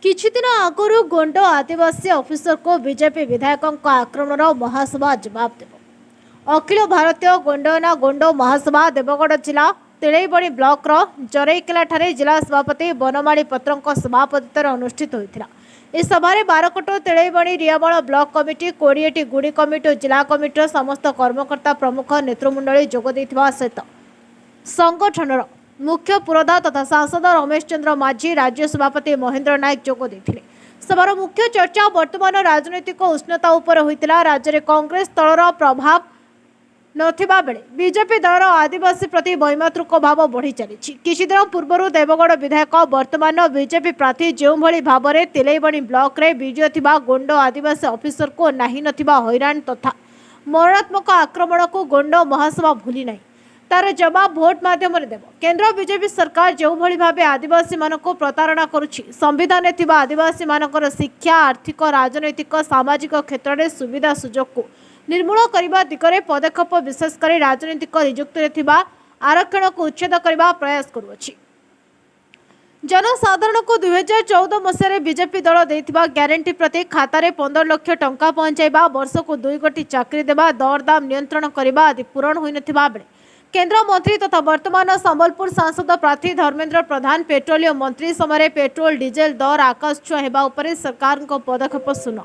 କିଛି ଦିନ ଆଗରୁ ଗୋଣ୍ଡ ଆଦିବାସୀ ଅଫିସରକୁ ବିଜେପି ବିଧାୟକଙ୍କ ଆକ୍ରମଣର ମହାସଭା ଜବାବ ଦେବ। ଅଖିଳ ଭାରତୀୟ ଗୋଣ୍ଡନା ଗୋଣ୍ଡ ମହାସଭା ଦେବଗଡ଼ ଜିଲ୍ଲା ତିଳେଇବଣି ବ୍ଲକର ଜରେଇକେଲାଠାରେ ଜିଲ୍ଲା ସଭାପତି ବନମାଳୀ ପତ୍ରଙ୍କ ସଭାପତିତ୍ୱରେ ଅନୁଷ୍ଠିତ ହୋଇଥିଲା। ଏହି ସଭାରେ ବାରକୋଟ ତିଳେଇବଣି ରିଆମଳ ବ୍ଲକ କମିଟି 20ଟି ଗୁଡ଼ି କମିଟି ଓ ଜିଲ୍ଲା କମିଟିର ସମସ୍ତ କର୍ମକର୍ତ୍ତା ପ୍ରମୁଖ ନେତୃମଣ୍ଡଳୀ ଯୋଗ ଦେଇଥିବା ସହିତ संगठनर मुख्य पुरोधा तथा सांसद रमेश चंद्र माझी राज्य सभापति महेंद्र नायक जोग देथिले। सभार मुख्य चर्चा वर्तमान राजनैतिक उष्णता उपर होइतिला। राज्य में कांग्रेस दलर प्रभाव नथिबा बेले बीजेपी दलर आदिवासी प्रति वैमातृक भाव बढ़ी चली। किछि दिन पूर्व देवगढ़ विधायक वर्तमान बीजेपी प्रार्थी जो भली भाव में तिलैबणी ब्लॉक रे विजय थिबा गोंड आदिवासी ऑफिसर को नाही नथिबा हैरान तथा मरणात्मक आक्रमण को गोंड महासभा भूली नहीं तार जवाब भोट माध्यम देव। केंद्र बीजेपी सरकार जो भली भावे आदिवासी मानक प्रतारणा करुछि, संविधान में थिबा आदिवासी मानकर शिक्षा आर्थिक राजनैतिक सामाजिक क्षेत्र में सुविधा सुजोग को निर्मूल करने दिगरे पदक्षेप विशेषकर राजनैतिक नियुक्ति थिबा आरक्षण को उच्छेद करने प्रयास करुछि। जनसाधारण को 2014 मसीह बीजेपी दल देथिबा ग्यारंटी प्रति खाता में 15 लाख टंका पहुंचाइबा, वर्ष को 2 कोटी चाकरी देबा, दरदाम नियंत्रण करने आदि पूरण होई नथिबा बेले केंद्र मंत्री तथा वर्तमान संबलपुर सांसद प्रार्थी धर्मेंद्र प्रधान पेट्रोलियम मंत्री समय पेट्रोल डीजेल दर आकाश छुआ हेबा उपरे सरकार पदक्षेप शून्य।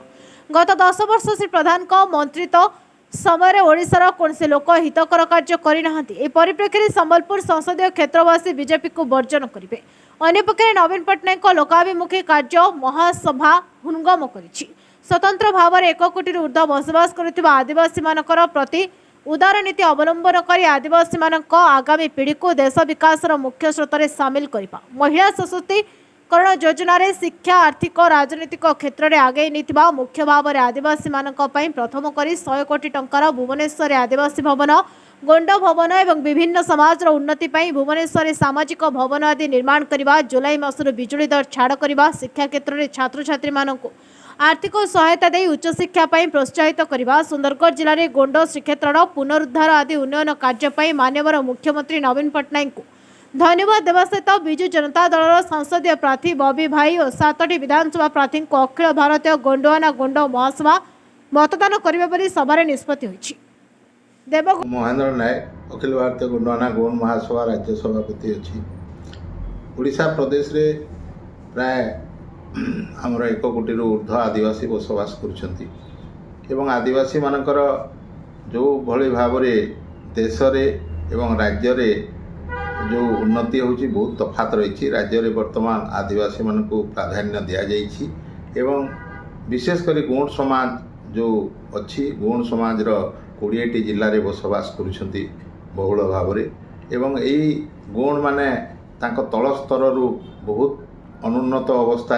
गत 10 वर्ष श्री प्रधान मंत्रित्व समय ओडिशार कौन लोक हितकर कार्य करना। परिप्रेक्षी में संबलपुर संसदीय क्षेत्रवासी बीजेपी को वर्जन करेंगे। अन्यपक्षे नवीन पट्टनायक लोकाभिमुखी कार्य महासभा हृंगम कर स्वतंत्र भाव में 1 कोटी ऊर्ध्व बसवास कर आदिवासी मानकर प्रति उदार नीति अवलंबन कर आदिवासी मानक आगामी पीढ़ी को देश विकास मुख्य स्रोत में सामिल करने, महिला सशक्तिकरण योजना रे शिक्षा आर्थिक राजनीतिक क्षेत्र में आगे नहीं मुख्य भाव में आदिवासी मानक प्रथम करी 100 कोटी टंकार भुवनेश्वर आदिवासी भवन, गोंड भवन एवं विभिन्न समाज उन्नति भुवनेश्वर सामाजिक भवन आदि निर्माण करने, जुलाई मासर बिजुली दर छाड़ करने, शिक्षा क्षेत्र में छात्र छात्री मानक आर्थिक सहायता दे उच्च शिक्षा प्रोत्साहित करने, सुंदरगढ़ जिले में गोंड श्रीक्षेत्र पुनरुद्धार आदि उन्नयन कार्य माननीय मुख्यमंत्री नवीन पट्टनायक को धन्यवाद देवा सहित विजु जनता दल संसदीय प्रार्थी बॉबी भाई और 7टी विधानसभा प्रार्थी को अखिल भारतीय गोंडवाना गोंड महासभा मतदान करने सभार निष्पत्ति होइछि। महेंद्र नायक अखिल भारतीय गोंडवाना गोंड महासभा राज्य सभापति अच्छी ओडिशा प्रदेश रे प्राय आमर 1 कोटी ऊर्ध्व आदिवासी बसवास करुछंती एवं आदिवासी मानकर जो भली भाव देश एवं राज्य रे जो उन्नति होची बहुत तफात रही। राज्य रे वर्तमान आदिवासी मान को प्राधान्य दिया जाइछि एवं विशेषकर गोंड समाज जो अच्छी गोंड समाज रो 20टी जिले में बसवास करुछंती बहुल भाव में एवं यही गोंड माने तांको तल स्तर बहुत अनुन्नत अवस्था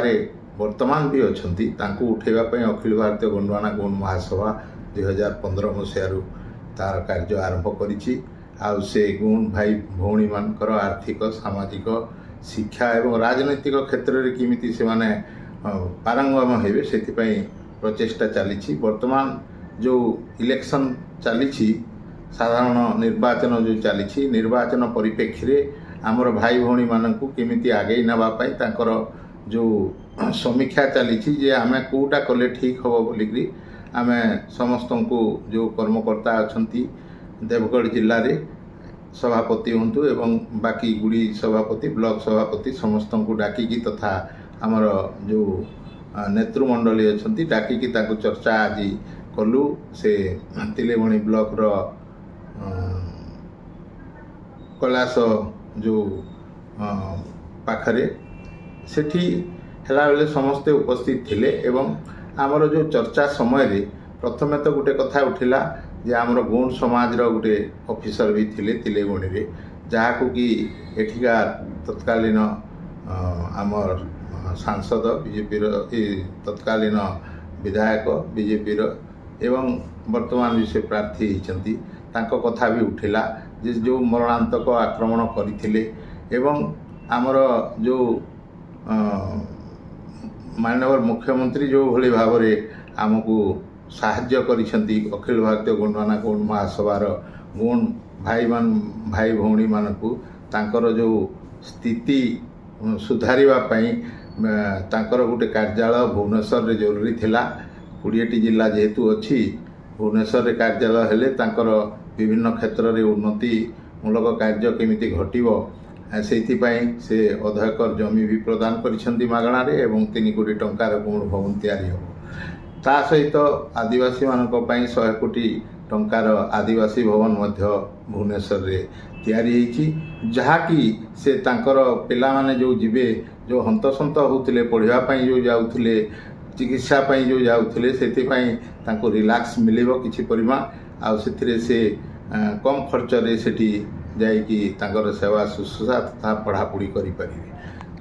वर्तमान भी अच्छी उठेबापी अखिल भारतीय गोंडवाना गोंड महासभा 2015 मसीह तार कार्य आरंभ करिछि। आउ से गोंड भाई भौणी मानकर आर्थिक सामाजिक शिक्षा एवं राजनैतिक क्षेत्र में किमिति से माने पारंगम हेबे सेथिपई प्रचेष्टा चली। वर्तमान जो इलेक्शन चली साधारण निर्वाचन जो चली निर्वाचन परिप्रेक्षी में आमर भाई भौणी मानक केमिति आगे नापाई तांकर जो समीक्षा चली आमे कोटा कले ठीक हम बोलिकी आमे समस्त को जो कर्मकर्ता अच्छी देवगढ़ जिले में सभापति हूँ एवं बाकी गुड़ी सभापति ब्लॉक सभापति समस्त को डाकिकी तथा आमर जो नेतृमंडली अच्छी डाकिकी चर्चा आज कलु से तिलेबणी ब्लॉक रो कैलाश जो पाखरे सेठी हेला बेले समस्ते उपस्थित थिले एवं आमर जो चर्चा समय रे प्रथमे तो गोटे कथा उठिला जे आमर गोंड समाज रो गोटे ऑफिसर भी थिले तिलेबणी रे जहाँ कि एठिका तत्कालीन आमर सांसद बीजेपी तत्कालीन विधायक बीजेपी एवं वर्तमान भी से प्रार्थी होती कथा भी उठिला जे जो मरणांतक आक्रमण करथिले एवं आमर जो माननीय मुख्यमंत्री जो भली भाव में आमको साहाय्य करिसेंती अखिल भारतीय गोंडवाना गोंड महासभार गोंड भाई भौणी मानकु तांकर जो स्थिति सुधारिबा पई ତାଙ୍କର ଗୋଟେ କାର୍ଯ୍ୟାଳୟ ଭୁବନେଶ୍ୱରରେ ଜରୁରୀ ଥିଲା। 20ଟି ଜିଲ୍ଲା ଯେହେତୁ ଅଛି, ଭୁବନେଶ୍ୱରରେ କାର୍ଯ୍ୟାଳୟ ହେଲେ ତାଙ୍କର ବିଭିନ୍ନ କ୍ଷେତ୍ରରେ ଉନ୍ନତିମୂଳକ କାର୍ଯ୍ୟ କେମିତି ଘଟିବ, ସେଇଥିପାଇଁ ସେ ଅଧ ଏକର ଜମି ବି ପ୍ରଦାନ କରିଛନ୍ତି ମାଗଣାରେ ଏବଂ 3 କୋଟି ଟଙ୍କାର ଗୁଣ ଭବନ ତିଆରି ହେବ। ତା ସହିତ ଆଦିବାସୀମାନଙ୍କ ପାଇଁ 100 କୋଟି ଟଙ୍କାର ଆଦିବାସୀ ଭବନ ମଧ୍ୟ ଭୁବନେଶ୍ୱରରେ ତିଆରି ହେଇଛି, ଯାହାକି ସେ ତାଙ୍କର ପିଲାମାନେ ଯେଉଁ ଯିବେ, ଯେଉଁ ହନ୍ତସନ୍ତ ହେଉଥିଲେ ପଢ଼ିବା ପାଇଁ, ଯେଉଁ ଯାଉଥିଲେ ଚିକିତ୍ସା ପାଇଁ ଯେଉଁ ଯାଉଥିଲେ, ସେଥିପାଇଁ ତାଙ୍କୁ ରିଲାକ୍ସ ମିଳିବ କିଛି ପରିମାଣ, ଆଉ ସେଥିରେ ସେ କମ୍ ଖର୍ଚ୍ଚରେ ସେଠି ଯାଇକି ତାଙ୍କର ସେବା ଶୁଶ୍ରୂଷା ତଥା ପଢ଼ାପଢ଼ି କରିପାରିବେ।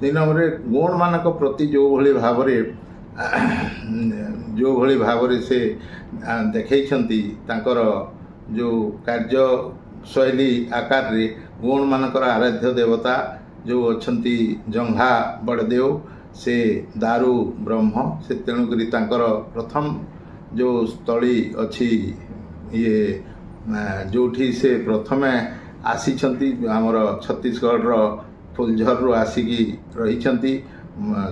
2 ନମ୍ବରରେ ଗୌଣମାନଙ୍କ ପ୍ରତି ଯେଉଁଭଳି ଭାବରେ ସେ ଦେଖେଇଛନ୍ତି ତାଙ୍କର ଯେଉଁ କାର୍ଯ୍ୟଶୈଳୀ ଆକାରରେ, ଗୌଣମାନଙ୍କର ଆରାଧ୍ୟ ଦେବତା ଯେଉଁ ଅଛନ୍ତି ଜଙ୍ଘା ବଡ଼ଦେଉ, ସେ ଦାରୁ ବ୍ରହ୍ମ, ସେ ତେଣୁକରି ତାଙ୍କର ପ୍ରଥମ ଯେଉଁ ସ୍ଥଳୀ ଅଛି ଯେଉଁଠି ସେ ପ୍ରଥମେ ଆସିଛନ୍ତି, ଆମର ଛତିଶଗଡ଼ର ଫୁଲଝରରୁ ଆସିକି ରହିଛନ୍ତି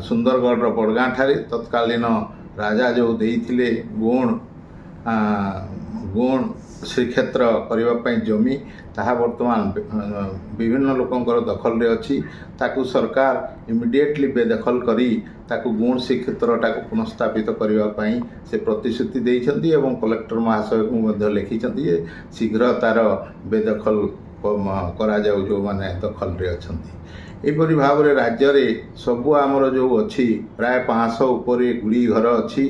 ସୁନ୍ଦରଗଡ଼ର ବଡ଼ଗାଁଠାରେ। ତତ୍କାଳୀନ ରାଜା ଯେଉଁ ଦେଇଥିଲେ ଗୌଣ ଶ୍ରୀକ୍ଷେତ୍ର କରିବା ପାଇଁ ଜମି, ତାହା ବର୍ତ୍ତମାନ ବିଭିନ୍ନ ଲୋକଙ୍କର ଦଖଲରେ ଅଛି। ତାକୁ ସରକାର ଇମିଡ଼ିଏଟଲି ବେଦଖଲ କରି ତାକୁ ଗୌଣ ଶ୍ରୀକ୍ଷେତ୍ରଟାକୁ ପୁନଃସ୍ଥାପିତ କରିବା ପାଇଁ ସେ ପ୍ରତିଶ୍ରୁତି ଦେଇଛନ୍ତି ଏବଂ କଲେକ୍ଟର ମହାଶୟଙ୍କୁ ମଧ୍ୟ ଲେଖିଛନ୍ତି ଯେ ଶୀଘ୍ର ତା'ର ବେଦଖଲ କରାଯାଉ ଯେଉଁମାନେ ଦଖଲରେ ଅଛନ୍ତି। ଏହିପରି ଭାବରେ ରାଜ୍ୟରେ ସବୁ ଆମର ଯେଉଁ ଅଛି ପ୍ରାୟ 500 ଉପରେ ଗୁଡ଼ି ଘର ଅଛି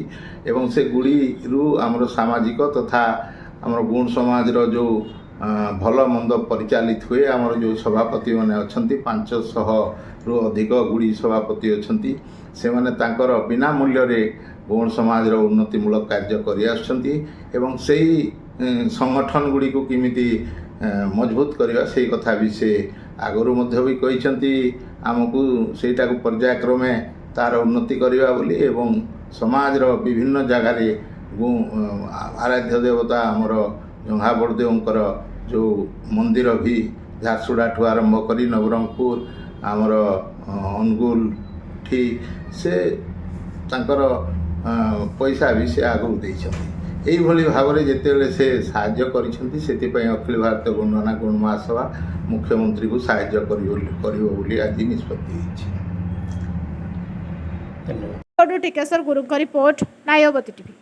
ଏବଂ ସେ ଗୁଡ଼ିରୁ ଆମର ସାମାଜିକ ତଥା ଆମର ଗୁଣ ସମାଜର ଯେଉଁ ଭଲ ମନ୍ଦ ପରିଚାଳିତ ହୁଏ। ଆମର ଯେଉଁ ସଭାପତିମାନେ ଅଛନ୍ତି, 500ରୁ ଅଧିକ ଗୁଡ଼ି ସଭାପତି ଅଛନ୍ତି, ସେମାନେ ତାଙ୍କର ବିନା ମୂଲ୍ୟରେ ଗୌଣ ସମାଜର ଉନ୍ନତିମୂଳକ କାର୍ଯ୍ୟ କରିଆସୁଛନ୍ତି ଏବଂ ସେହି ସଂଗଠନ ଗୁଡ଼ିକୁ କେମିତି ମଜବୁତ କରିବା ସେଇ କଥା ବି ସେ ଆଗରୁ ମଧ୍ୟ ବି କହିଛନ୍ତି ଆମକୁ ସେଇଟାକୁ ପର୍ଯ୍ୟାୟକ୍ରମେ ତା'ର ଉନ୍ନତି କରିବା ବୋଲି ଏବଂ ସମାଜର ବିଭିନ୍ନ ଜାଗାରେ ଆରାଧ୍ୟ ଦେବତା ଆମର ଜଙ୍ଘା ବଡ଼ଦେଉଙ୍କର ଯେଉଁ ମନ୍ଦିର ବି ଝାରସୁଗୁଡ଼ାଠୁ ଆରମ୍ଭ କରି ନବରଙ୍ଗପୁର ଆମର ଅନୁଗୁଳଠି ସେ ତାଙ୍କର ପଇସା ବି ସେ ଆଗରୁ ଦେଇଛନ୍ତି। ଏଇଭଳି ଭାବରେ ଯେତେବେଳେ ସେ ସାହାଯ୍ୟ କରିଛନ୍ତି, ସେଥିପାଇଁ ଅଖିଳ ଭାରତୀୟ ଗୌଣ ମହାସଭା ମୁଖ୍ୟମନ୍ତ୍ରୀଙ୍କୁ ସାହାଯ୍ୟ କରିବ ବୋଲି ଆଜି ନିଷ୍ପତ୍ତି ହେଇଛି। ଟିକେଶ୍ୱର ଗୁରୁଙ୍କ ରିପୋର୍ଟ, ନାୟବତୀ ଟିଭି।